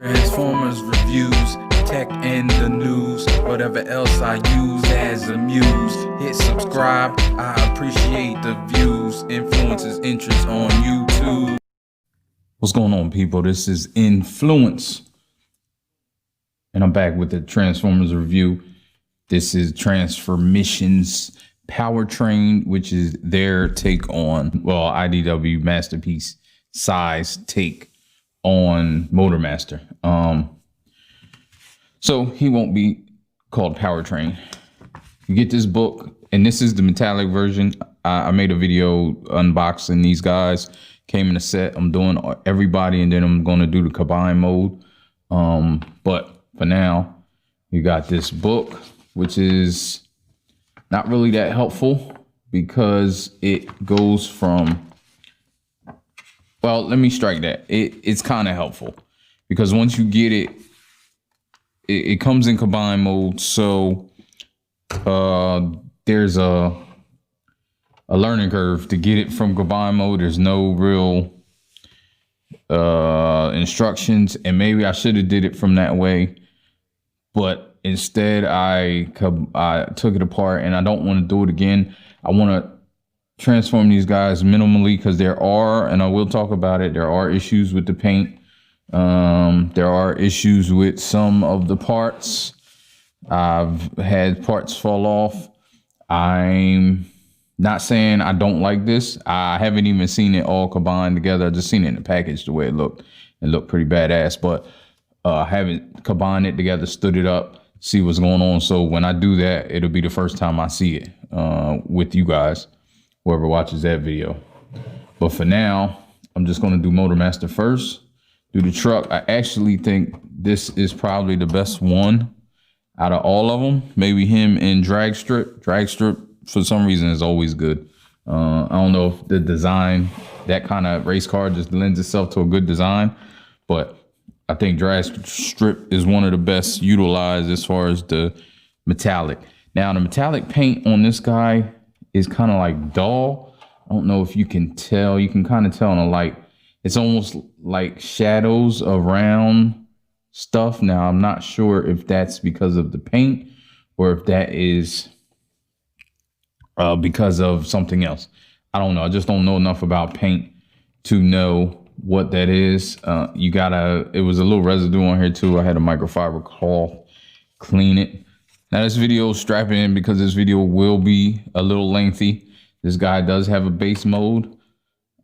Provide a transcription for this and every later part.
Transformers reviews, tech and the news, whatever else I use as a muse. Hit subscribe, I appreciate the views. Influences interest on YouTube. What's going on, people? This is Inflewence, and I'm back with the Transformers review. This is Transform Mission's POWERTRAIN, which is their take on, well, IDW Masterpiece size take on Motormaster. So he won't be called POWERTRAIN. You get this book, and this is the metallic version. I made a video unboxing these guys. Came in a set. I'm doing everybody, and then I'm going to do the combine mode. But for now, you got this book, which is not really that helpful because it goes from, well, let me strike that. It's kind of helpful because once you get it, it comes in combine mode. So there's a learning curve to get it from combine mode. There's no real instructions, and maybe I should have did it from that way, but instead I took it apart, and I don't want to do it again. I want to transform these guys minimally because there are, and I will talk about it, there are issues with the paint. There are issues with some of the parts. I've had parts fall off. I'm not saying I don't like this. I haven't even seen it all combined together. I just seen it in the package, the way it looked. It looked pretty badass, but I haven't combined it together, stood it up, see what's going on. So when I do that, it'll be the first time I see it with you guys, whoever watches that video. But for now, I'm just going to do Motormaster first. Do the truck. I actually think this is probably the best one out of all of them. Maybe him and Drag Strip. Drag Strip, for some reason, is always good. I don't know if the design, that kind of race car just lends itself to a good design, but I think Drag Strip is one of the best utilized as far as the metallic. Now, the metallic paint on this guy is kind of like dull. I don't know if you can tell. You can kind of tell in the light. It's almost like shadows around stuff. Now, I'm not sure if that's because of the paint or if that is because of something else. I don't know. I just don't know enough about paint to know what that is. It was a little residue on here too. I had a microfiber cloth clean it. Now this video is strapping in because this video will be a little lengthy. This guy does have a base mode.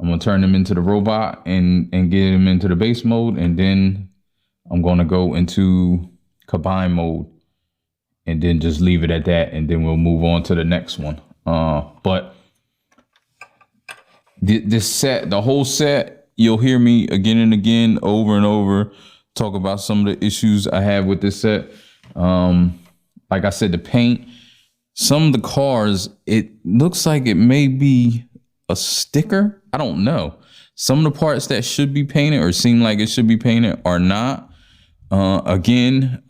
I'm gonna turn him into the robot and get him into the base mode, and then I'm gonna go into combine mode and then just leave it at that, and then we'll move on to the next one. But this set, the whole set, you'll hear me again and again, over and over, talk about some of the issues I have with this set. Like I said, the paint, some of the cars, it looks like it may be a sticker. I don't know. Some of the parts that should be painted or seem like it should be painted are not. Again,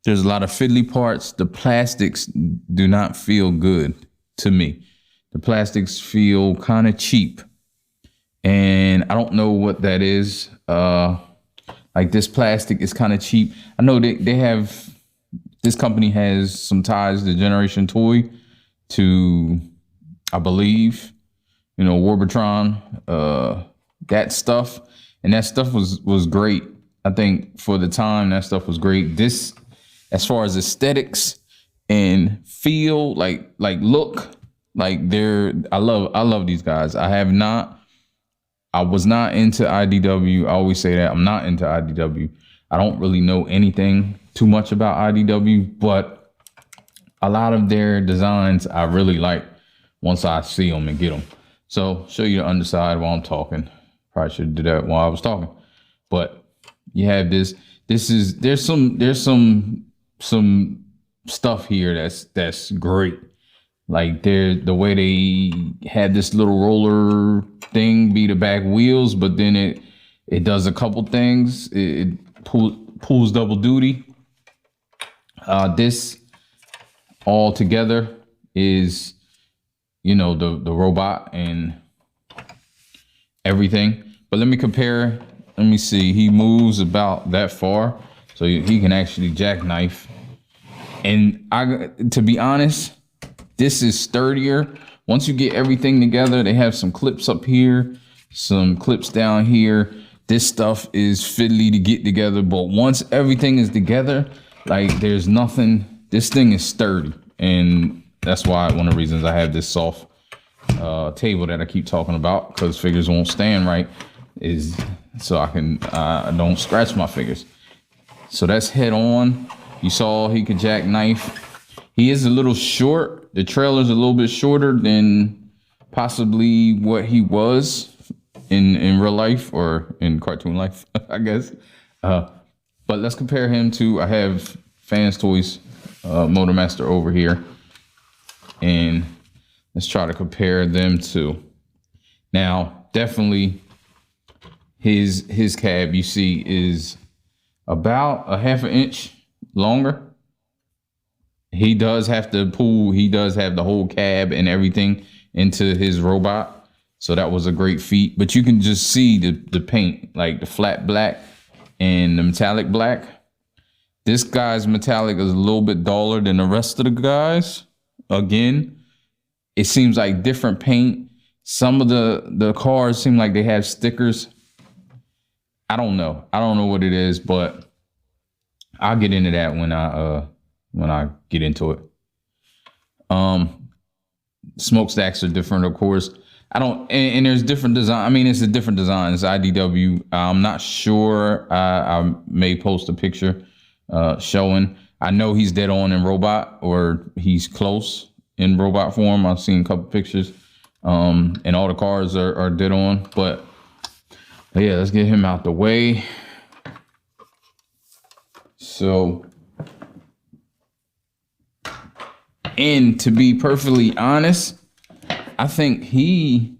there's a lot of fiddly parts. The plastics do not feel good to me. The plastics feel kind of cheap, and I don't know what that is. Like this plastic is kind of cheap. I know they have, this company has some ties to Generation Toy to, I believe, you know, Warbitron, that stuff. And that stuff was great. I think for the time, that stuff was great. This, as far as aesthetics and feel, like look, like I love these guys. I was not into IDW. I always say that I'm not into IDW. I don't really know anything too much about IDW, but a lot of their designs I really like once I see them and get them. So show you the underside while I'm talking. Probably should have did that while I was talking. But you have this. There's some stuff here that's great. Like the way they had this little roller thing be the back wheels, but then it does a couple things. It pulls double duty. This all together is, you know, the robot and everything. But let me compare let me see, he moves about that far, so he can actually jackknife. And to be honest, this is sturdier. Once you get everything together, they have some clips up here, some clips down here. This stuff is fiddly to get together, but once everything is together, like there's nothing, this thing is sturdy. And that's why one of the reasons I have this soft table that I keep talking about, because figures won't stand right, is so I don't scratch my figures. So that's head on. You saw he could jackknife. He is a little short. The trailer's a little bit shorter than possibly what he was in real life or in cartoon life, I guess. But let's compare him to, I have Fans Toys Motormaster over here, and let's try to compare them to. Now, definitely his cab, you see, is about a ½ inch longer. He does have to pull, he does have the whole cab and everything into his robot. So that was a great feat. But you can just see the paint, like the flat black and the metallic black. This guy's metallic is a little bit duller than the rest of the guys. Again, it seems like different paint. Some of the cars seem like they have stickers. I don't know. I don't know what it is, but I'll get into that when I get into it. Smokestacks are different, of course. I don't, and there's different design. I mean, it's a different design. It's IDW. I'm not sure. I may post a picture showing. I know he's dead on in robot, or he's close in robot form. I've seen a couple pictures, and all the cars are dead on. But yeah, let's get him out the way. So, and to be perfectly honest, I think he,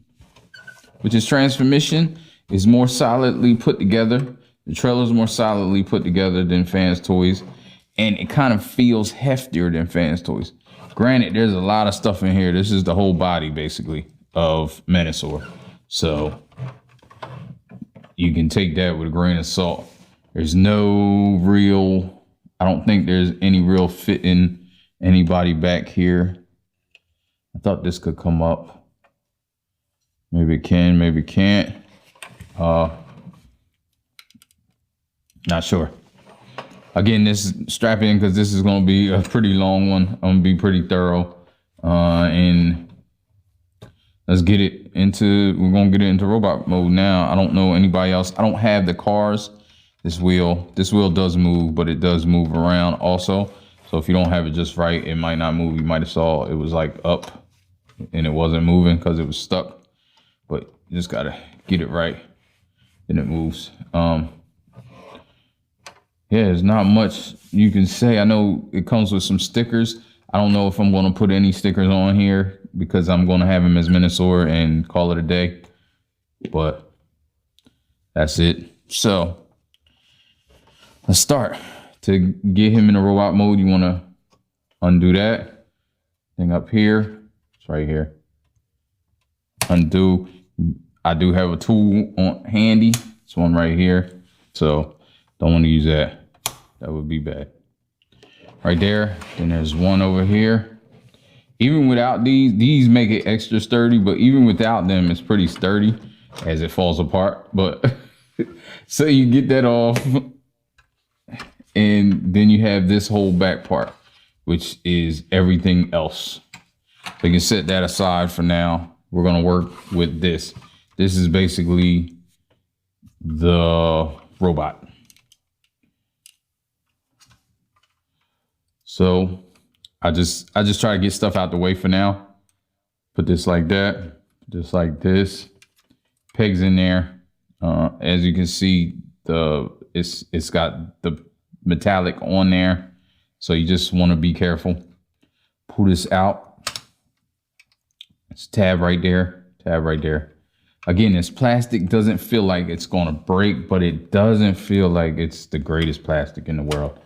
with his transformation, is more solidly put together. The trailer's more solidly put together than Fans Toys, and it kind of feels heftier than Fans Toys. Granted, there's a lot of stuff in here. This is the whole body, basically, of Menasor. So you can take that with a grain of salt. There's no real, I don't think there's any real fitting anybody back here. I thought this could come up. Maybe it can, maybe it can't. Not sure. Again, this strap in because this is going to be a pretty long one. I'm going to be pretty thorough. And let's get it into, we're going to get it into robot mode now. I don't know anybody else. I don't have the cars. This wheel does move, but it does move around also. So if you don't have it just right, it might not move. You might have saw it was like up and it wasn't moving because it was stuck. But you just got to get it right. Then it moves. Yeah, there's not much you can say. I know it comes with some stickers. I don't know if I'm going to put any stickers on here because I'm going to have him as Menasor and call it a day. But that's it. So let's start. To get him in a robot mode, you want to undo that thing up here. It's right here. Undo. I do have a tool on handy. It's one right here. So don't want to use that. That would be bad. Right there. Then there's one over here. Even without these make it extra sturdy, but even without them, it's pretty sturdy as it falls apart. But so you get that off. And then you have this whole back part, which is everything else. So you can set that aside for now. We're going to work with this. This is basically the robot. So I just try to get stuff out the way for now. Put this like that, just like this. Pegs in there. As you can see, it's got the metallic on there, so you just want to be careful. Pull this out. It's tab right there, tab right there. Again, this plastic doesn't feel like it's gonna break, but it doesn't feel like it's the greatest plastic in the world.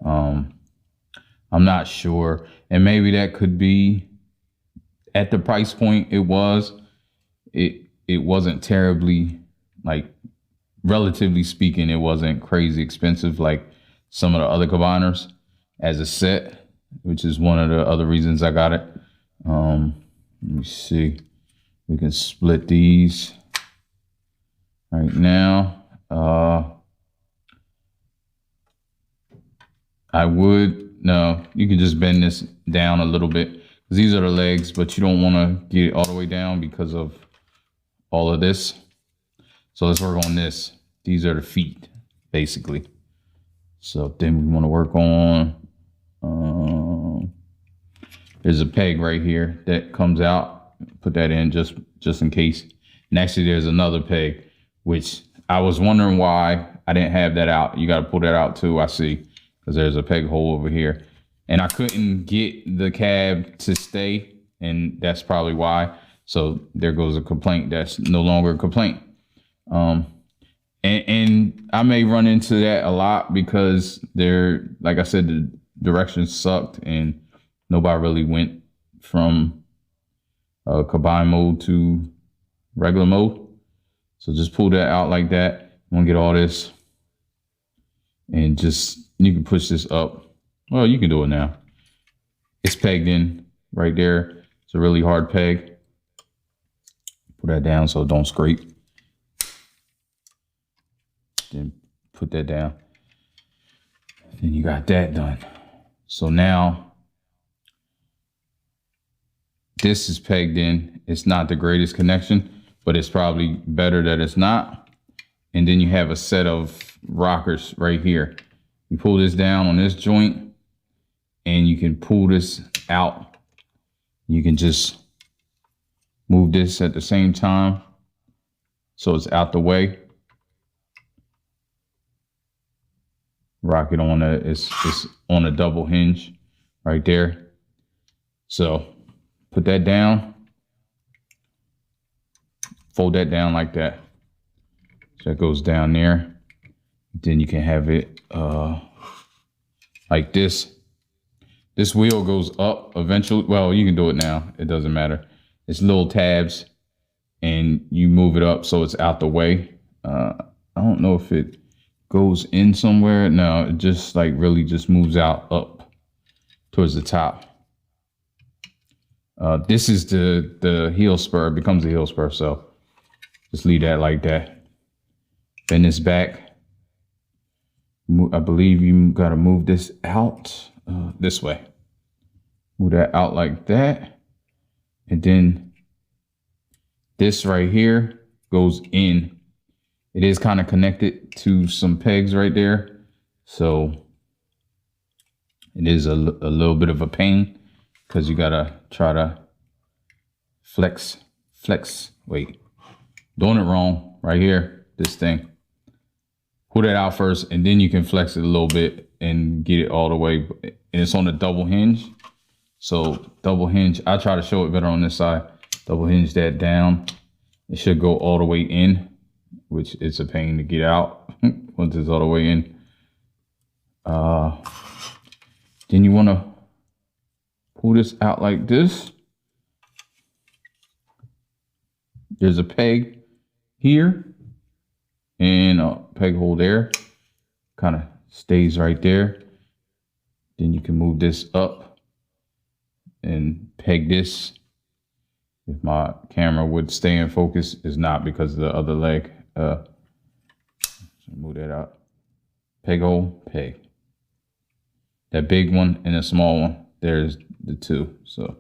I'm not sure, and maybe that could be at the price point it was. It wasn't terribly like relatively speaking, it wasn't crazy expensive like some of the other combiners as a set, which is one of the other reasons I got it. Let me see. We can split these right now. You can just bend this down a little bit because these are the legs, but you don't want to get it all the way down because of all of this. So let's work on this. These are the feet, basically. So then we want to work on, there's a peg right here that comes out. Put that in just in case. And actually there's another peg, which I was wondering why I didn't have that out. You got to pull that out too, I see, because there's a peg hole over here. And I couldn't get the cab to stay, and that's probably why. So there goes a complaint that's no longer a complaint. And I may run into that a lot because like I said, the directions sucked and nobody really went from combine mode to regular mode. So just pull that out like that. I'm gonna get all this and you can push this up. Well, you can do it now. It's pegged in right there. It's a really hard peg. Put that down so it don't scrape. Then put that down. Then you got that done. So now this is pegged in. It's not the greatest connection, but it's probably better that it's not. And then you have a set of rockers right here. You pull this down on this joint and you can pull this out. You can just move this at the same time so it's out the way. Rock it on it's on a double hinge right there. So put that down, fold that down like that. So that goes down there. Then you can have it like this. This wheel goes up eventually. Well, you can do it now. It doesn't matter. It's little tabs and you move it up so it's out the way. I don't know if it goes in somewhere. No, it just like really just moves out up towards the top. This is the heel spur. It becomes a heel spur. So just leave that like that. Bend this back. I believe you got to move this out this way. Move that out like that. And then this right here goes in. It is kind of connected to some pegs right there. So it is a little bit of a pain because you got to try to flex. Wait, doing it wrong right here, this thing. Pull that out first and then you can flex it a little bit and get it all the way. And it's on a double hinge. So double hinge, I try to show it better on this side. Double hinge that down. It should go all the way in, which it's a pain to get out once it's all the way in. Then you want to pull this out like this. There's a peg here and a peg hole there. Kind of stays right there. Then you can move this up and peg this. If my camera would stay in focus, it's not because of the other leg. So move that out. Peg hole, peg. That big one and the small one, there's the two. So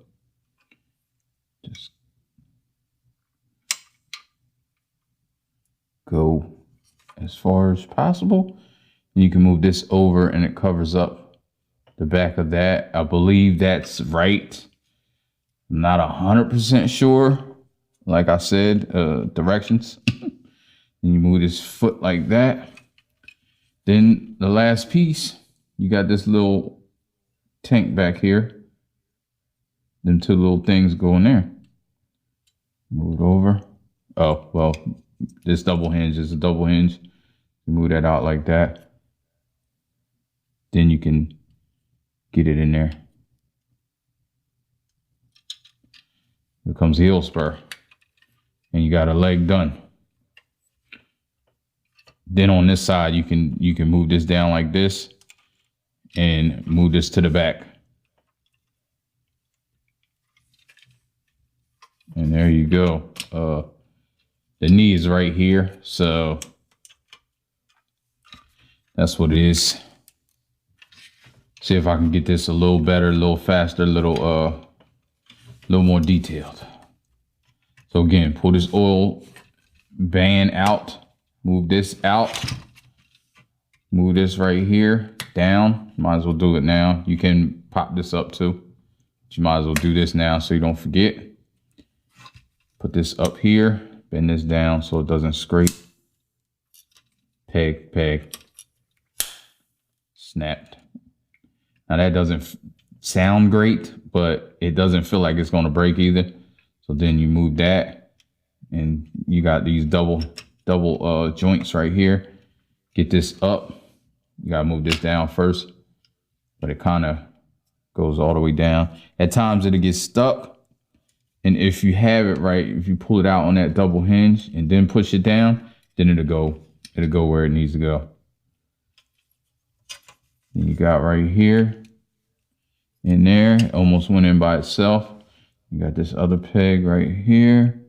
just go as far as possible. You can move this over and it covers up the back of that. I believe that's right. I'm not 100% sure. Like I said, directions. And you move this foot like that. Then the last piece, you got this little tank back here. Them two little things go in there. Move it over. Oh, well, this double hinge is a double hinge. You move that out like that. Then you can get it in there. Here comes the heel spur. And you got a leg done. Then on this side, you can move this down like this and move this to the back. And there you go. The knee is right here, so that's what it is. See if I can get this a little better, a little faster, a little more detailed. So again, pull this oil band out, move this out, move this right here down. Might as well do it now. You can pop this up too, but you might as well do this now so you don't forget. Put this up here, bend this down so it doesn't scrape. Peg, peg, snapped. Now that doesn't sound great, but it doesn't feel like it's gonna break either. So then you move that, and you got these double joints right here. Get this up. You gotta move this down first, but it kind of goes all the way down. At times it'll get stuck. And if you have it right, if you pull it out on that double hinge and then push it down, then it'll go where it needs to go. And you got right here, in there, almost went in by itself. You got this other peg right here.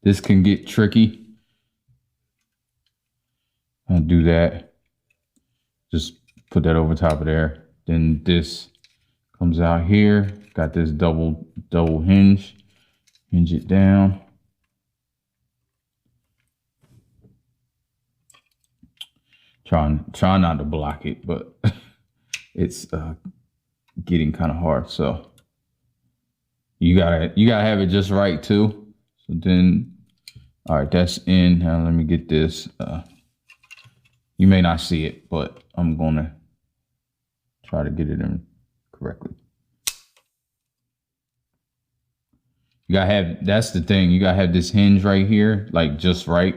This can get tricky. I'll do that. Just put that over top of there. Then this comes out here. Got this double hinge. Hinge it down. Try not to block it, but it's getting kind of hard. So you gotta have it just right too. So then, all right, that's in. Now let me get this. You may not see it, but I'm gonna try to get it in correctly. You gotta have, that's the thing, you gotta have this hinge right here, like just right,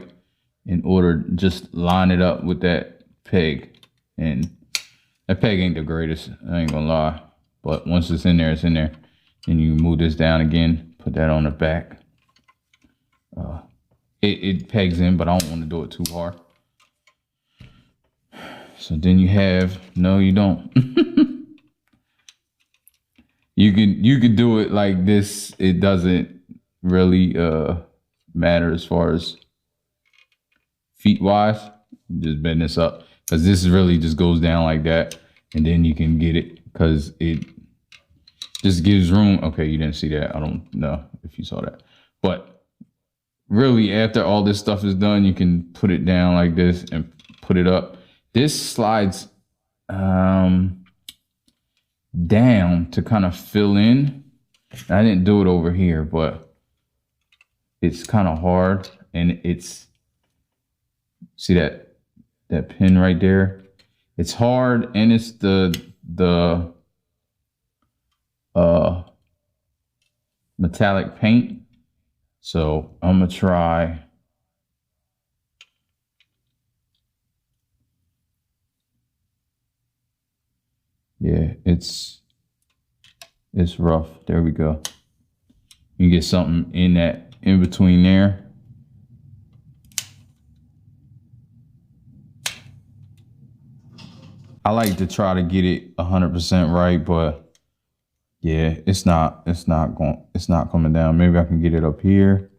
in order, just line it up with that peg. And that peg ain't the greatest, I ain't gonna lie. But once it's in there, it's in there. Then you move this down again, put that on the back. It pegs in, but I don't want to do it too hard. So then you have, no, you don't. You could do it like this. It doesn't really matter as far as feet wise. Just bend this up, because this really just goes down like that, and then you can get it, because it just gives room. Okay, you didn't see that. I don't know if you saw that, but really after all this stuff is done, you can put it down like this and put it up. This slides down to kind of fill in. I didn't do it over here, but it's kind of hard, and it's, see that pin right there? It's hard, and it's the metallic paint. So I'm gonna try. Yeah, it's rough. There we go. You get something in between there. I like to try to get it 100% right, but yeah, it's not coming down. Maybe I can get it up here.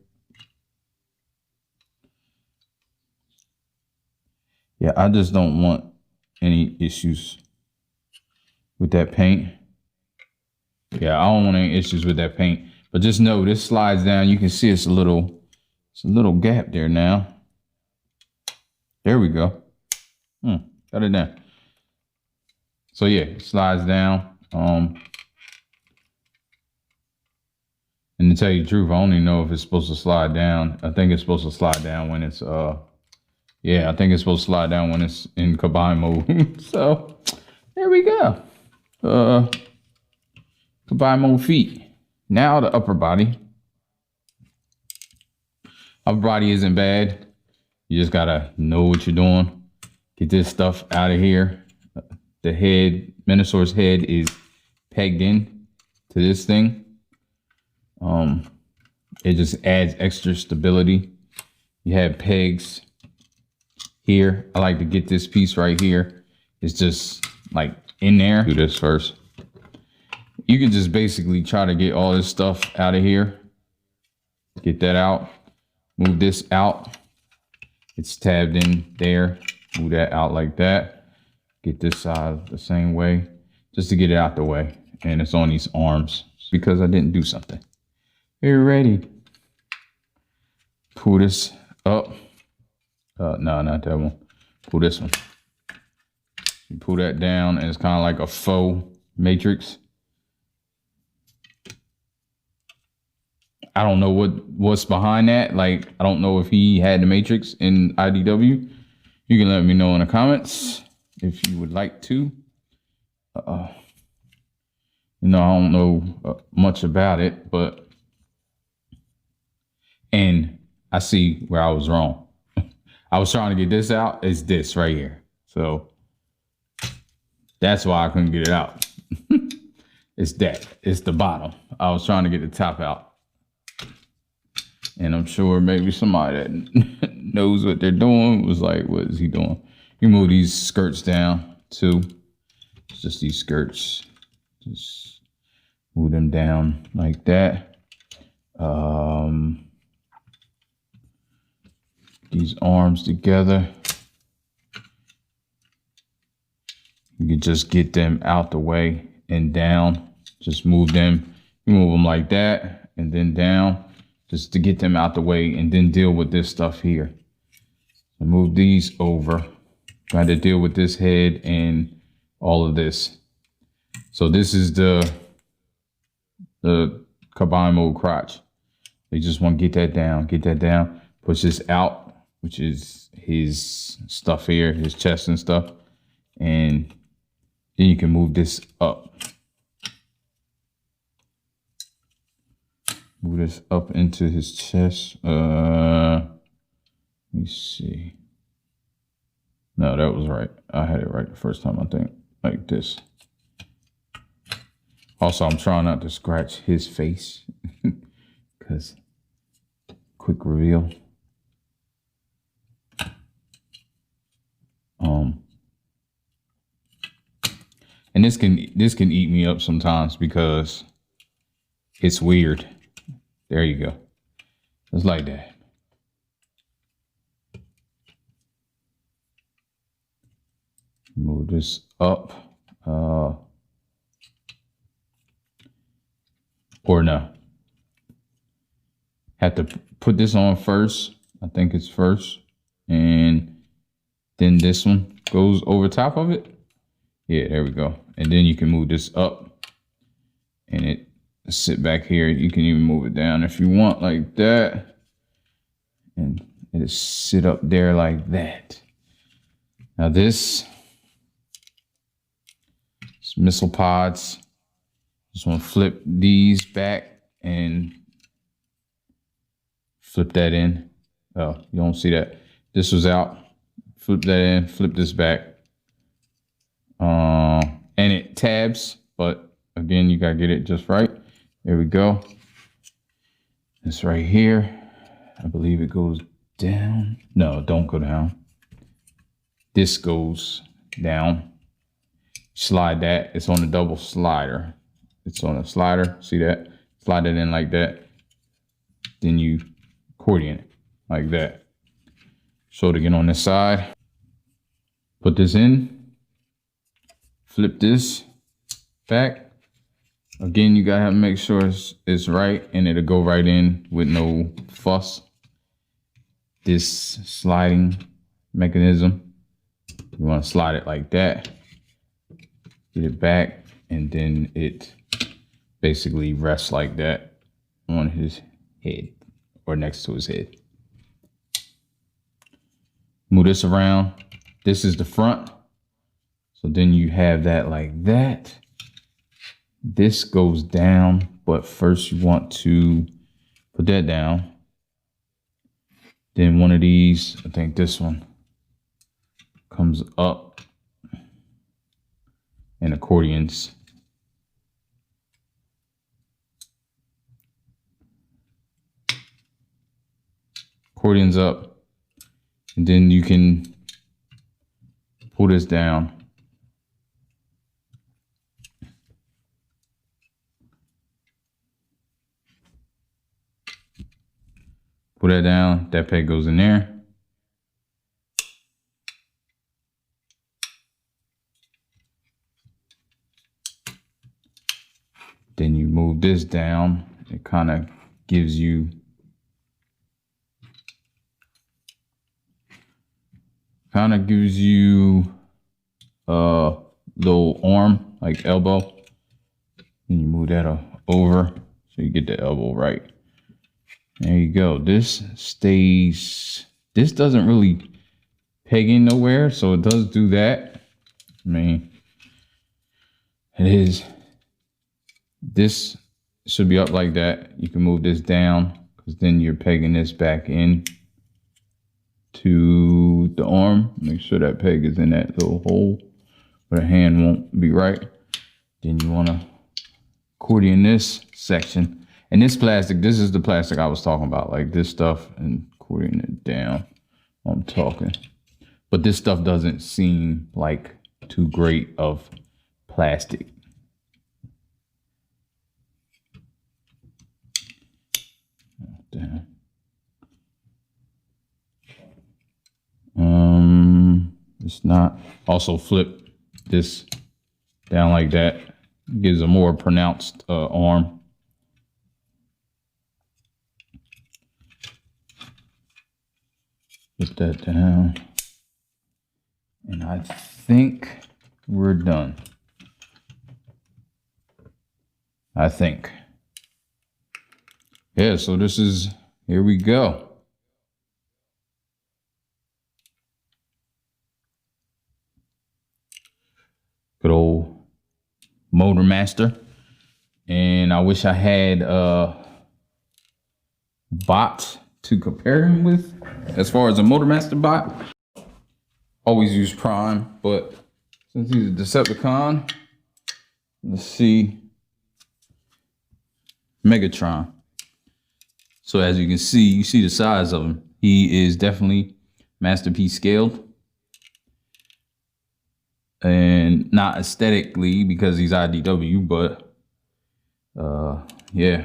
Yeah, I just don't want any issues with that paint. Yeah, I don't want any issues with that paint. But just know this slides down. You can see it's a little gap there now. There we go. Got it down. So yeah, it slides down. And to tell you the truth, I don't even know if it's supposed to slide down. I think it's supposed to slide down when it's yeah, I think it's supposed to slide down when it's in combine mode. So there we go. Combine mode feet. Now the upper body. Upper body isn't bad. You just gotta know what you're doing. Get this stuff out of here. The head, Minosaur's head is pegged in to this thing. It just adds extra stability. You have pegs here. I like to get this piece right here. It's just like in there. Do this first. You can just basically try to get all this stuff out of here. Get that out. Move this out. It's tabbed in there. Move that out like that. Get this side the same way, just to get it out the way. And it's on these arms because I didn't do something. You're ready. Pull this up. No, not that one. Pull this one. You pull that down and it's kind of like a faux matrix. I don't know what's behind that. Like, I don't know if he had the matrix in IDW. You can let me know in the comments if you would like to. You know, I don't know much about it, but, and I see where I was wrong. I was trying to get this out. It's this right here. So that's why I couldn't get it out. It's that. It's the bottom. I was trying to get the top out. And I'm sure maybe somebody that knows what they're doing was like, what is he doing? You move these skirts down too. It's just these skirts. Just move them down like that. These arms together. You can just get them out the way and down. Just move them. You move them like that and then down. Just to get them out the way and then deal with this stuff here. So move these over. Try to deal with this head and all of this. So this is the combine mode crotch. They just want to get that down, push this out, which is his stuff here, his chest and stuff. And then you can move this up. Move this up into his chest. Let me see. No, that was right. I had it right the first time, I think. Like this. Also, I'm trying not to scratch his face. Because quick reveal. And this can eat me up sometimes because it's weird. There you go. Just like that. Move this up. Or no. Have to put this on first. I think it's first. And then this one goes over top of it. Yeah, there we go. And then you can move this up. And it sit back here. You can even move it down if you want, like that, and it'll sit up there like that. Now this is missile pods. Just want to flip these back and flip that in. Oh, you don't see that. This was out. Flip that in, flip this back. And it tabs, but again, you gotta get it just right. There we go. This right here, I believe it goes down. No, don't go down. This goes down. Slide that. It's on a double slider. It's on a slider. See that? Slide it in like that. Then you accordion it like that. Show it again on this side. Put this in. Flip this back. Again, you gotta make sure it's right, and it'll go right in with no fuss. This sliding mechanism, you want to slide it like that, get it back, and then it basically rests like that on his head or next to his head. Move this around. This is the front. So then you have that like that. This goes down, but first you want to put that down. Then one of these, I think this one, comes up and accordions. Accordion's up. And then you can pull this down. Pull that down, that peg goes in there. Then you move this down, it kind of gives you a little arm, like elbow. Then you move that over so you get the elbow right. There you go. This stays, this doesn't really peg in nowhere, so it does do that. I mean, it is, this should be up like that. You can move this down because then you're pegging this back in to the arm. Make sure that peg is in that little hole where the hand won't be right. Then you want to accordion this section. And this plastic, this is the plastic I was talking about, like this stuff, and accordion it down. I'm talking. But this stuff doesn't seem like too great of plastic. It's not. Also flip this down like that. Gives a more pronounced arm. Put that down. And I think we're done. I think. Yeah, so this is, here we go. Good old Motormaster. And I wish I had a bot to compare him with. As far as a Motormaster bot, always use Prime, but since he's a Decepticon, let's see, Megatron. So as you can see, you see the size of him. He is definitely masterpiece scaled. And not aesthetically because he's IDW, but yeah,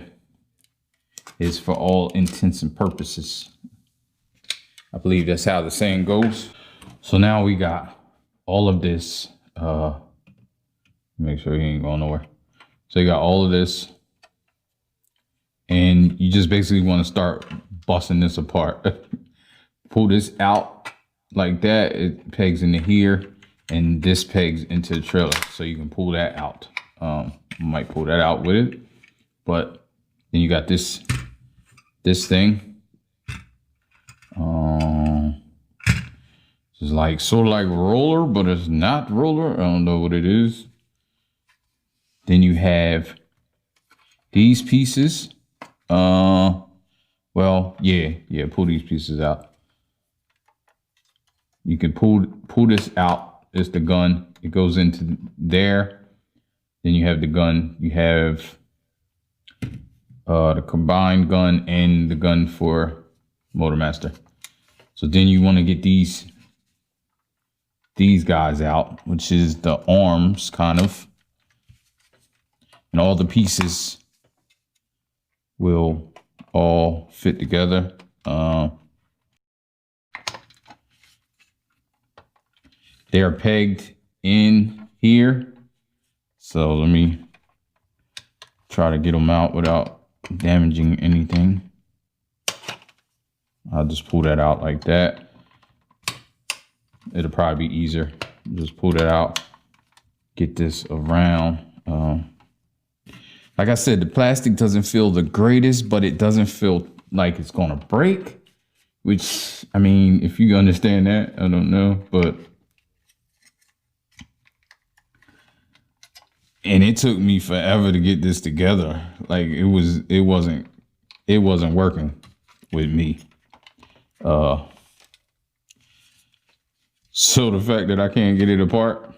it's for all intents and purposes. I believe that's how the saying goes. So now we got all of this. Make sure he ain't going nowhere. So you got all of this. And you just basically want to start busting this apart. Pull this out like that. It pegs into here. And this pegs into the trailer. So you can pull that out. Might pull that out with it. But then you got this thing. It's like sort of like roller, but it's not roller. I don't know what it is. Then you have these pieces. Well, yeah, pull these pieces out. You can pull this out. It's the gun. It goes into there. Then you have the gun. You have the combined gun and the gun for Motormaster. So then you want to get these guys out, which is the arms, kind of. And all the pieces will all fit together. They're pegged in here. So let me try to get them out without damaging anything. I'll just pull that out like that. It'll probably be easier. Just pull that out, get this around. Like I said, the plastic doesn't feel the greatest, but it doesn't feel like it's gonna break, which, I mean, if you understand that, I don't know, but. And it took me forever to get this together. Like it wasn't working with me. So the fact that I can't get it apart.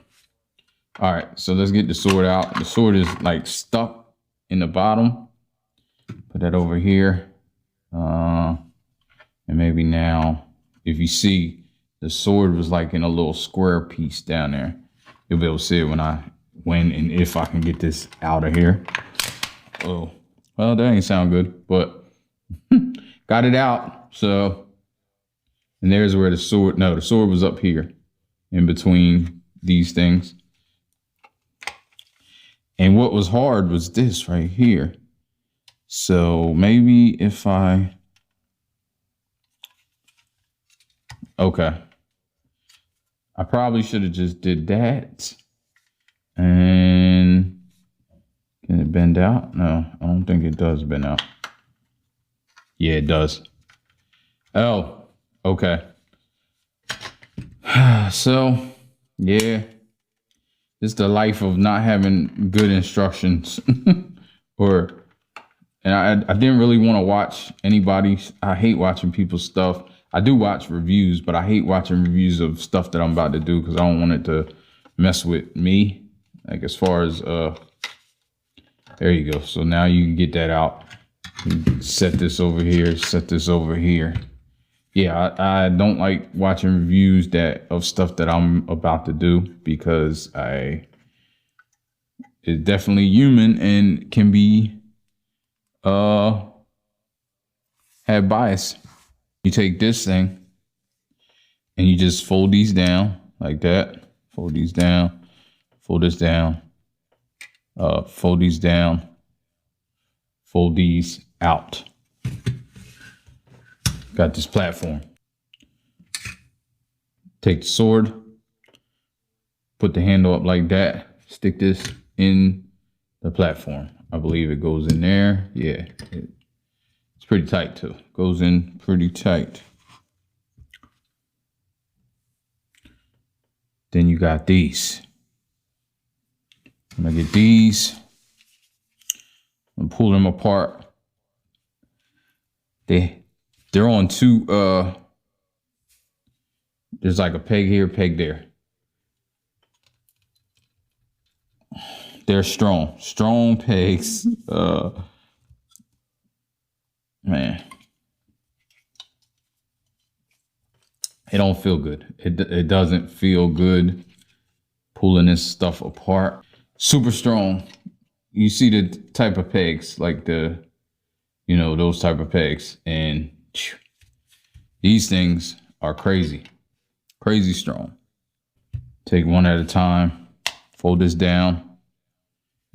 All right, so let's get the sword out. The sword is like stuck in the bottom. Put that over here. And And maybe now, if you see, the sword was like in a little square piece down there. You'll be able to see it when and if I can get this out of here. Oh, well, that ain't sound good, but got it out. So, and there's where the sword, no, the sword was up here in between these things. And what was hard was this right here. So maybe if okay. I probably should have just did that. And can it bend out? No, I don't think it does bend out. Yeah, it does. Oh, okay. So, yeah. It's the life of not having good instructions. And I didn't really want to watch anybody's. I hate watching people's stuff. I do watch reviews, but I hate watching reviews of stuff that I'm about to do because I don't want it to mess with me. Like as far as, there you go. So now you can get that out. You set this over here, set this over here. Yeah, I don't like watching reviews of stuff that I'm about to do because it's definitely human and can be, have bias. You take this thing and you just fold these down like that. Fold these down, fold this down, fold these down, fold these out. Got this platform. Take the sword, put the handle up like that, stick this in the platform. I believe it goes in there. Yeah, it's pretty tight too. Goes in pretty tight. Then you got these. I'm gonna get these. I'm gonna pull them apart. They're on two, there's like a peg here, peg there. They're strong pegs. Man, it don't feel good. It doesn't feel good pulling this stuff apart. Super strong. You see the type of pegs, like those type of pegs, and these things are crazy strong. Take one at a time, fold this down.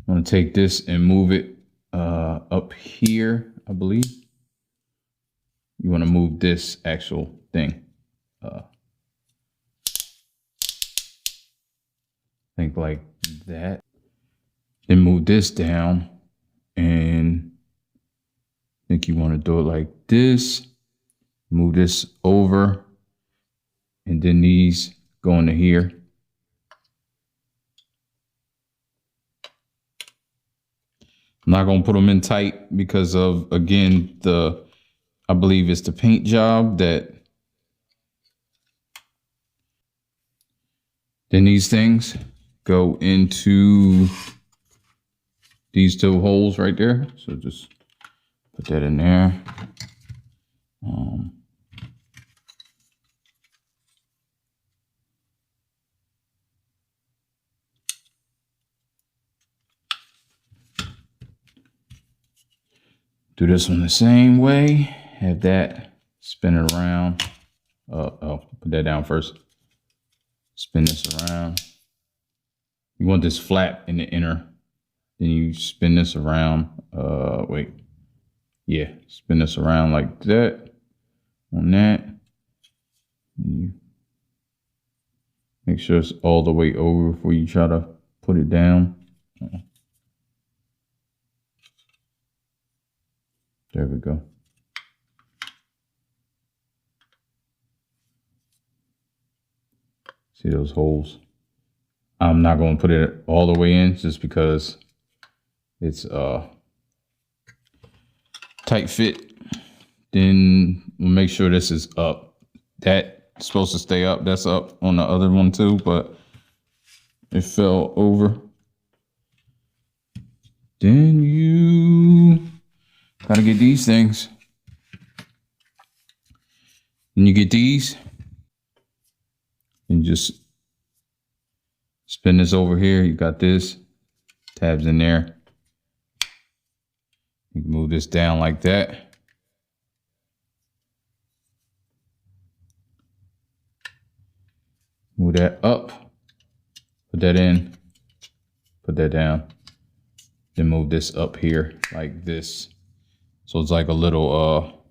I'm gonna take this and move it up here, I believe. You wanna move this actual thing. Think like that. Then move this down, and I think you wanna do it like this. Move this over, and then these go into here. I'm not gonna put them in tight because of, again, I believe it's the paint job that. Then these things go into these two holes right there. So just put that in there. Do this one the same way. Have that, spin it around. Put that down first. Spin this around. You want this flat in the inner. Then you spin this around. Yeah, spin this around like that. On that. You make sure it's all the way over before you try to put it down. There we go. See those holes? I'm not going to put it all the way in just because it's tight fit. Then we'll make sure this is up. That's supposed to stay up. That's up on the other one too, but it fell over. Then you gotta get these things. Then you get these, and just spin this over here. You got this, tabs in there. You can move this down like that. Move that up, put that in, put that down. Then move this up here like this. So it's like a little,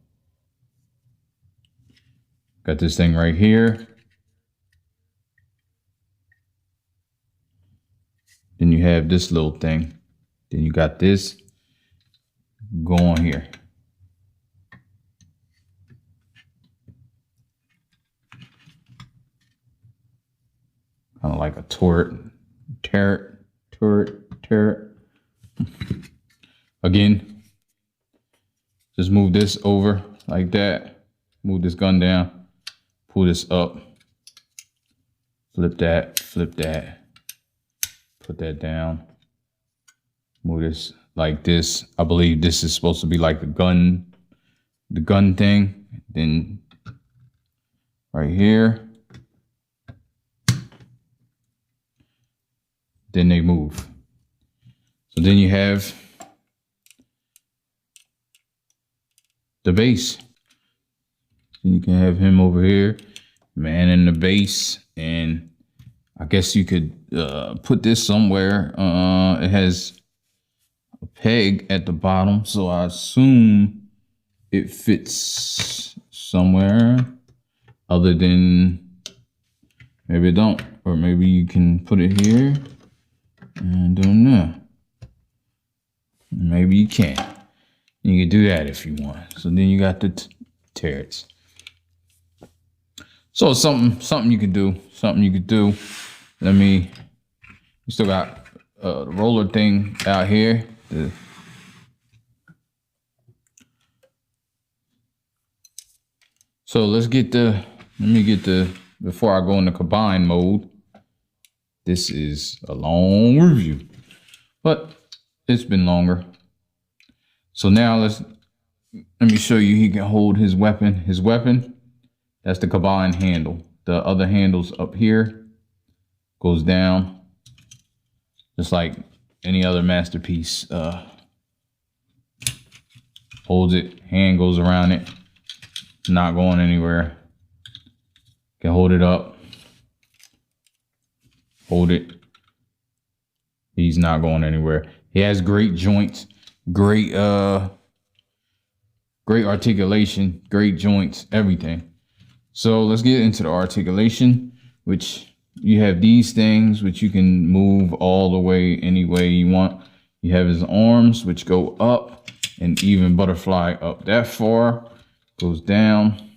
got this thing right here. Then you have this little thing. Then you got this. Go on here. Kind of like a turret. Again, just move this over like that. Move this gun down. Pull this up. Flip that. Flip that. Put that down. Move this like this. I believe this is supposed to be like the gun thing. Then right here. Then they move. So then you have the base. And you can have him over here, man in the base, and I guess you could put this somewhere. It has a peg at the bottom, so I assume it fits somewhere other than, maybe it don't, or maybe you can put it here. I don't know. Maybe you can. You can do that if you want. So then you got the turrets. So it's something you can do. Something you could do. We still got the roller thing out here. So let me get the, before I go into combine mode. This is a long review, but it's been longer. So now let me show you. He can hold his weapon. His weapon, that's the combine handle. The other handle's up here, goes down, just like any other masterpiece. Holds it, hand goes around it, not going anywhere. Can hold it up. Hold it. He's not going anywhere. He has great joints, great articulation, great joints, everything. So let's get into the articulation, which you have these things which you can move all the way any way you want. You have his arms which go up and even butterfly up that far, goes down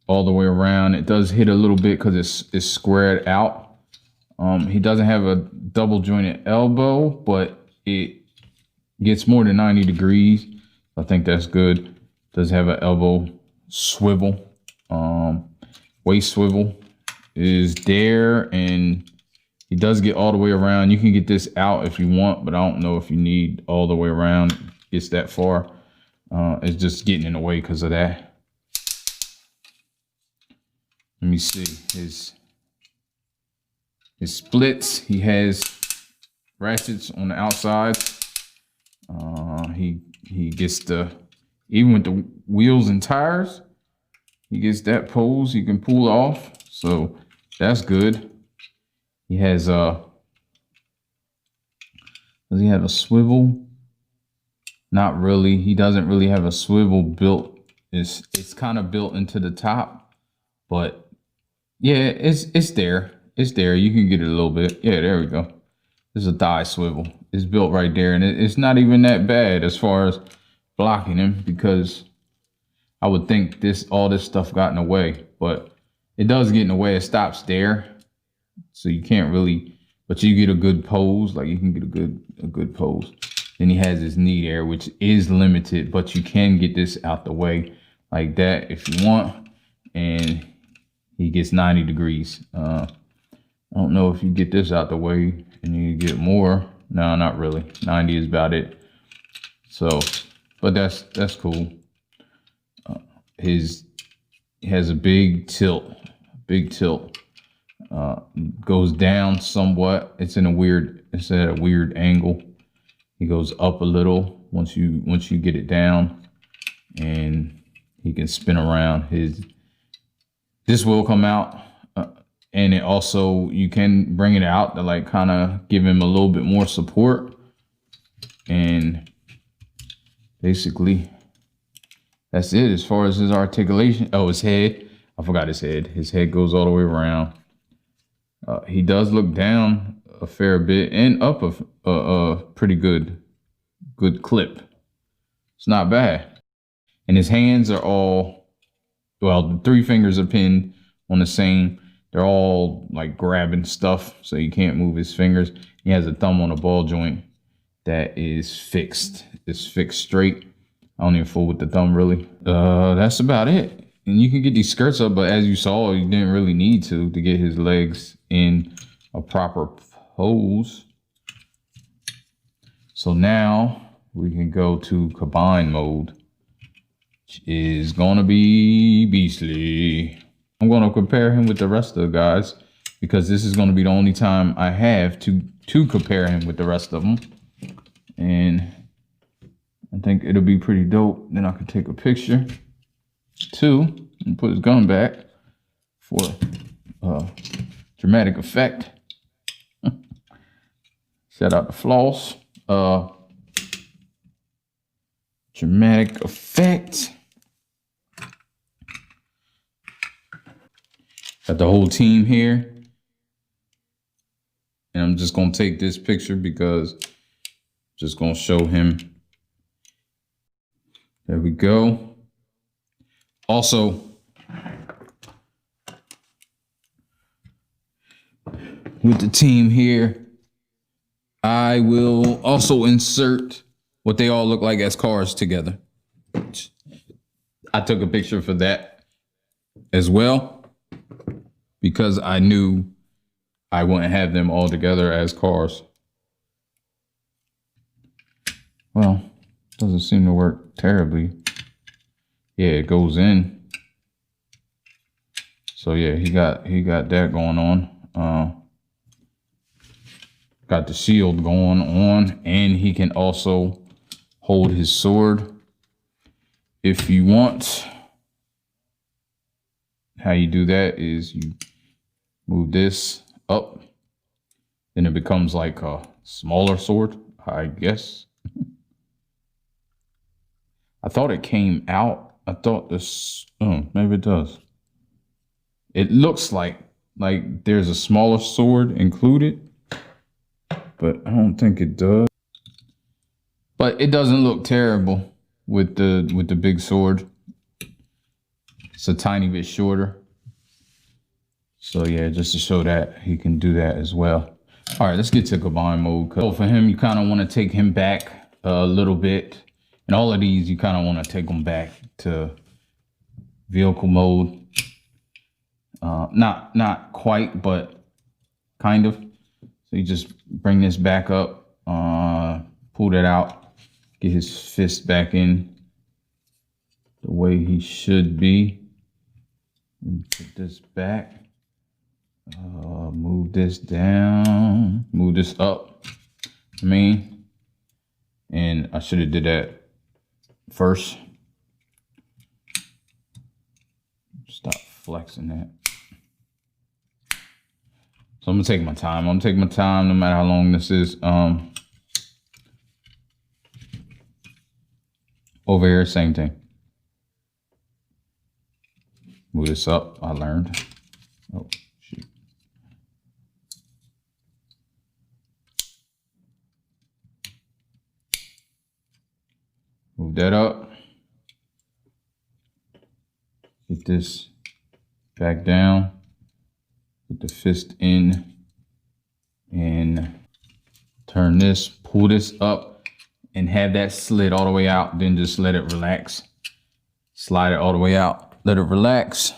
all the way around. It does hit a little bit because it's squared out. He doesn't have a double jointed elbow, but it gets more than 90 degrees. I think that's good. Does have an elbow swivel. Waist swivel is there, and he does get all the way around. You can get this out if you want, but I don't know if you need all the way around. It's that far. It's just getting in the way because of that. Let me see his splits. He has ratchets on the outside. He gets even with the wheels and tires, he gets that pose he can pull off. So that's good. He has does he have a swivel? Not really. He doesn't really have a swivel built. It's kind of built into the top, but yeah, it's there. It's there. You can get it a little bit. Yeah, there we go. There's a thigh swivel. It's built right there, and it's not even that bad as far as blocking him, because I would think all this stuff got in the way, but it does get in the way. It stops there, so you can't really, but you get a good pose. Like you can get a good pose. Then he has his knee there, which is limited, but you can get this out the way like that if you want, and he gets 90 degrees. I don't know if you get this out the way and you get more. No, not really. 90 is about it. So, but that's cool. he has a big tilt, goes down somewhat. It's at a weird angle. He goes up a little once you get it down, and he can spin around. This will come out, and it also, you can bring it out to like kind of give him a little bit more support. And basically that's it as far as his articulation. Oh, his head, I forgot his head. His head goes all the way around. He does look down a fair bit and up a pretty good clip. It's not bad. And his hands are all, well, the 3 fingers are pinned on the same. They're all like grabbing stuff, so you can't move his fingers. He has a thumb on a ball joint that is fixed. It's fixed straight. I don't even fool with the thumb really. That's about it. And you can get these skirts up, but as you saw, you didn't really need to get his legs in a proper pose. So now we can go to combine mode, which is gonna be beastly. I'm gonna compare him with the rest of the guys because this is gonna be the only time I have to compare him with the rest of them. And I think it'll be pretty dope. Then I can take a picture too and put his gun back for dramatic effect. Shout out to Floss. Dramatic effect. Got the whole team here. And I'm just gonna take this picture because I'm just gonna show him. There we go. Also, with the team here, I will also insert what they all look like as cars together. I took a picture for that as well because I knew I wouldn't have them all together as cars. Well, doesn't seem to work terribly. Yeah, it goes in. So yeah, he got that going on. Got the shield going on, and he can also hold his sword if you want. How you do that is you move this up, then it becomes like a smaller sword, I guess. I thought it came out. I thought this, oh, maybe it does. It looks like there's a smaller sword included, but I don't think it does. But it doesn't look terrible with the big sword. It's a tiny bit shorter. So yeah, just to show that he can do that as well. All right, let's get to combine mode. So for him, you kind of want to take him back a little bit. And all of these, you kind of want to take them back to vehicle mode. Not quite, but kind of. So you just bring this back up, pull that out, get his fist back in the way he should be. And put this back. Move this down, move this up. And I should have did that first. Stop flexing that. So I'm gonna take my time. I'm gonna take my time no matter how long this is. Over here, same thing. Move this up, I learned. Oh, shoot. Move that up. Get this back down. Get the fist in and turn this, pull this up and have that slid all the way out. Then just let it relax. Slide it all the way out. Let it relax.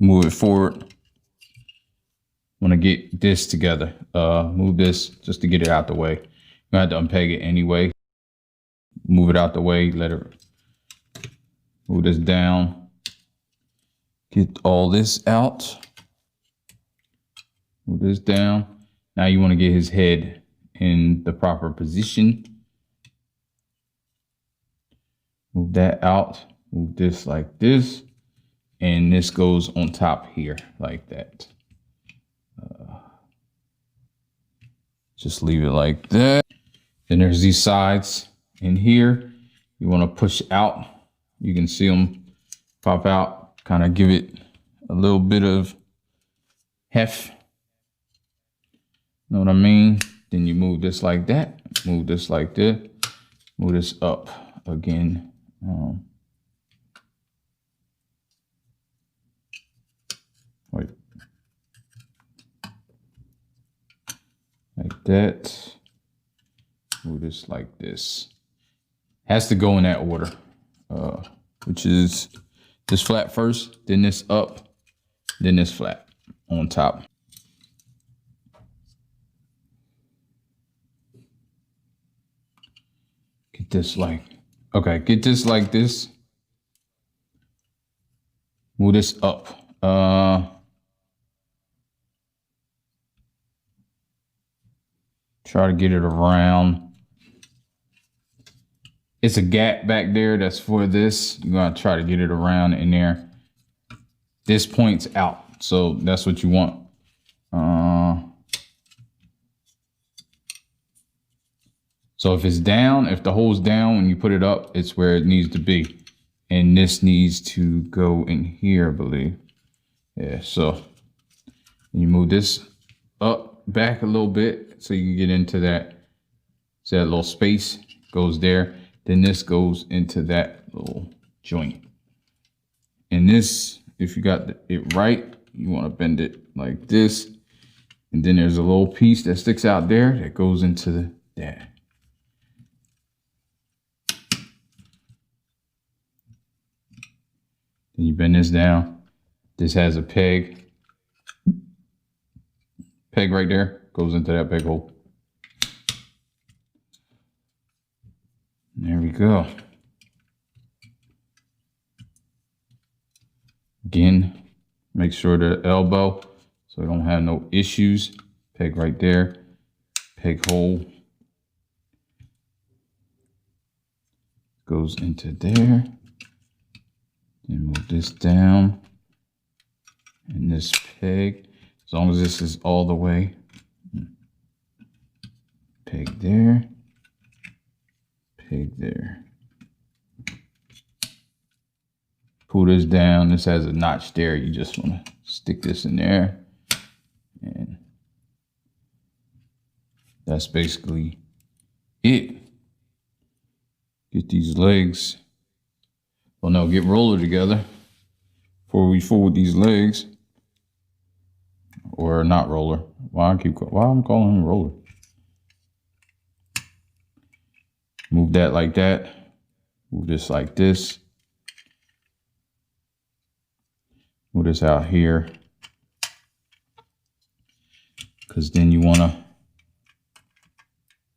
Move it forward. Want to get this together. Move this just to get it out the way. You have to unpeg it anyway. move it out the way, let it move this down, get all this out, move this down. Now you want to get his head in the proper position. Move that out, move this like this, and this goes on top here like that. Just leave it like that. Then there's these sides in here. You want to push out. You can see them pop out, kind of give it a little bit of heft. Know what I mean? Then you move this like that, move this like this, move this up again. Wait. Like that. Move this like this. Has to go in that order, which is this flat first, then this up, then this flat on top. Get this like, okay, get this like this. Move this up. Try to get it around. It's a gap back there that's for this. You're gonna try to get it around in there. This points out, so that's what you want. So if it's down, if the hole's down when you put it up, it's where it needs to be. And this needs to go in here, I believe. Yeah, so you move this up, back a little bit so you can get into that. So that little space goes there. Then this goes into that little joint. And this, if you got it right, you want to bend it like this. And then there's a little piece that sticks out there that goes into that. Then you bend this down. This has a peg. Peg right there goes into that peg hole. There we go. Again, make sure the elbow, so we don't have no issues. Peg right there, peg hole. Goes into there. Then move this down. And this peg, as long as this is all the way. Peg there. Peg there. Pull this down. This has a notch there. You just want to stick this in there. And that's basically it. Get these legs. Well, no, get roller together before we fold these legs. Or not roller. Why I'm calling him roller. Move that like that. Move this like this. Move this out here. Because then you want to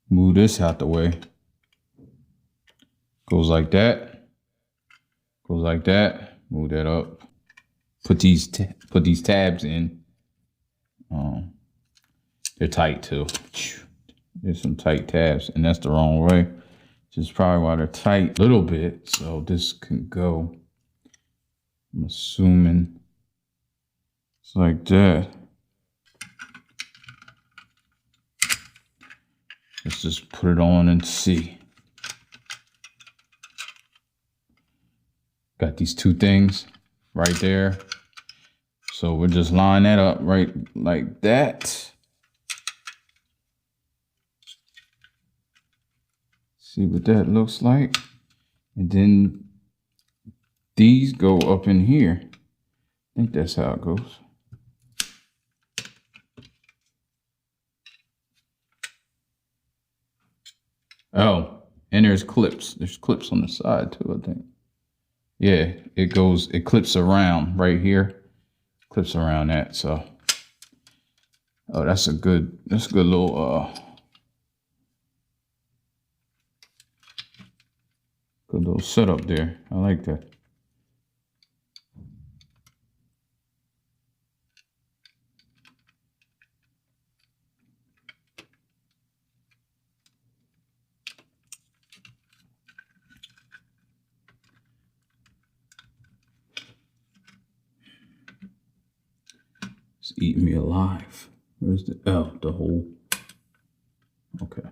move this out the way. Goes like that. Goes like that. Move that up. Put these tabs in. They're tight too. There's some tight tabs, and that's the wrong way. Which is probably why they're tight a little bit. So this can go. I'm assuming it's like that. Let's just put it on and see. Got these two things right there. So we'll just line that up right like that. See what that looks like. And then these go up in here. I think that's how it goes. Oh, and there's clips. There's clips on the side too, I think. Yeah, it clips around right here. Clips around that, so. Oh, that's a good little, Good little setup there. I like that. It's eating me alive. Where's the, oh, the hole. Okay.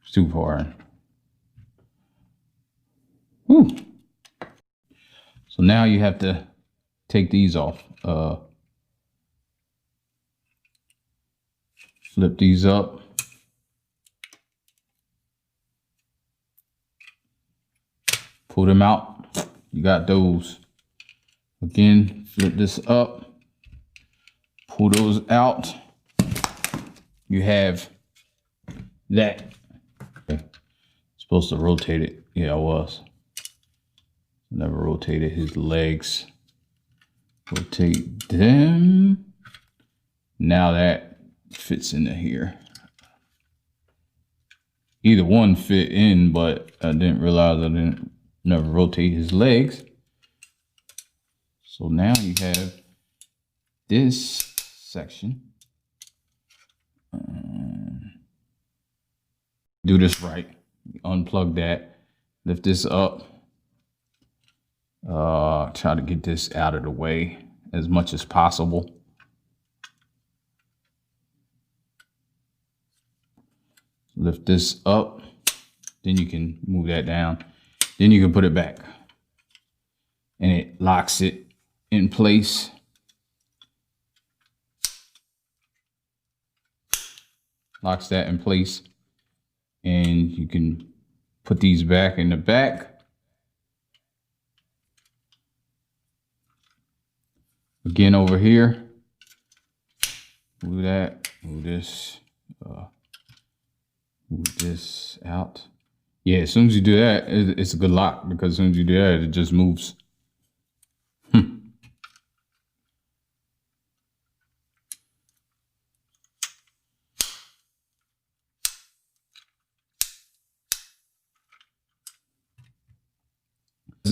It's too far in. Whew. So now you have to take these off. Flip these up. Pull them out. You got those. Again, flip this up. Pull those out. You have that. Okay. Supposed to rotate it. Yeah, I was. Never rotated his legs. Rotate them. Now that fits into here. Either one fit in, but I didn't realize I didn't never rotate his legs. So now you have this section. Do this right. Unplug that. Lift this up. Try to get this out of the way as much as possible. Lift this up. Then you can move that down. Then you can put it back. And it locks it in place. Locks that in place. And you can put these back in the back. Again over here. Move that. Move this. Move this out. Yeah, as soon as you do that, it's a good lock, because as soon as you do that, it just moves.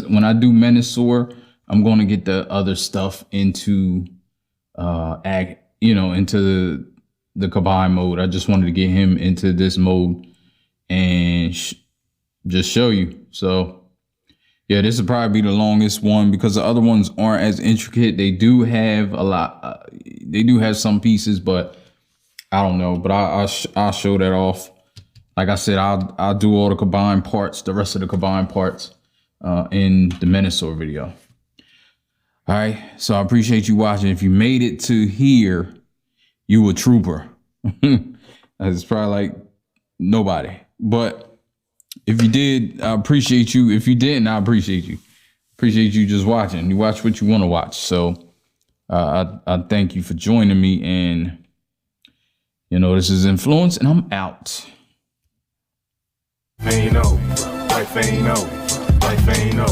When I do Menasor, I'm going to get the other stuff into, into the combine mode. I just wanted to get him into this mode and just show you. So yeah, this will probably be the longest one because the other ones aren't as intricate. They do have a lot. They do have some pieces, but I don't know. But I'll show that off. Like I said, I'll do all the combined parts, the rest of the combined parts in the Menasor video. All right, so I appreciate you watching. If you made it to here, you a trooper. It's probably like nobody. But if you did, I appreciate you. If you didn't, I appreciate you. Appreciate you just watching. You watch what you want to watch. So I thank you for joining me. And, this is Inflewence, and I'm out. Ain't no, life ain't no, life ain't no,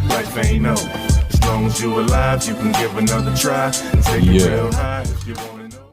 life ain't no. As long as you alive, you can give another try and take it real high if you want.